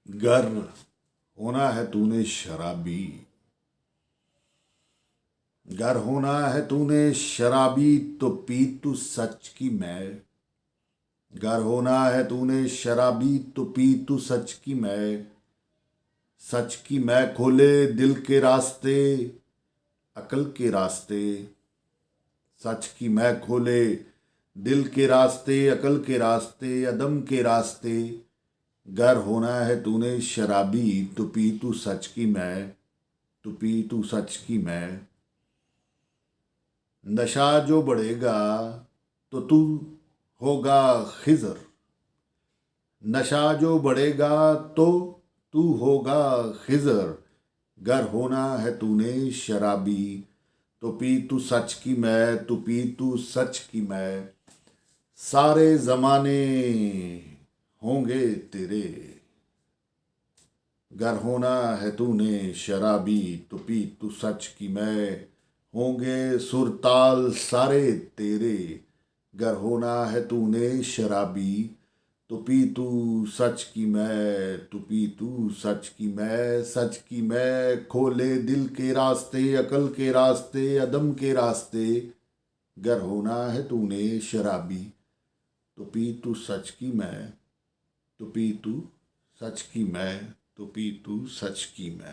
गर होना है तूने शराबी, गर होना है तूने शराबी तो पी तू सच की मैं। गर होना है तूने शराबी तो पी तू सच की मैं। सच की मैं खोले दिल के रास्ते, अकल के रास्ते। सच की मैं खोले दिल के रास्ते, अकल के रास्ते, अदम के रास्ते। गर होना है तूने शराबी तो पी तू सच की मैं, तो पी तू सच की मैं। नशा जो बढ़ेगा तो तू होगा खिजर। नशा जो बढ़ेगा तो तू होगा खिजर। गर होना है तूने शराबी तो पी तू सच की मैं, तो पी तू सच की मैं। सारे जमाने होंगे तेरे, गर होना है तूने शराबी तो पी तू सच की मैं। होंगे सुरताल सारे तेरे, गर होना है तूने शराबी तो पी तू सच की मैं, तो पी तू सच की मैं। सच की मैं खोले दिल के रास्ते, अकल के रास्ते, अदम के रास्ते। गर होना है तूने शराबी तो पी तू सच की मैं, तो पी तू सच की मैं, तो पी तू सच की मैं।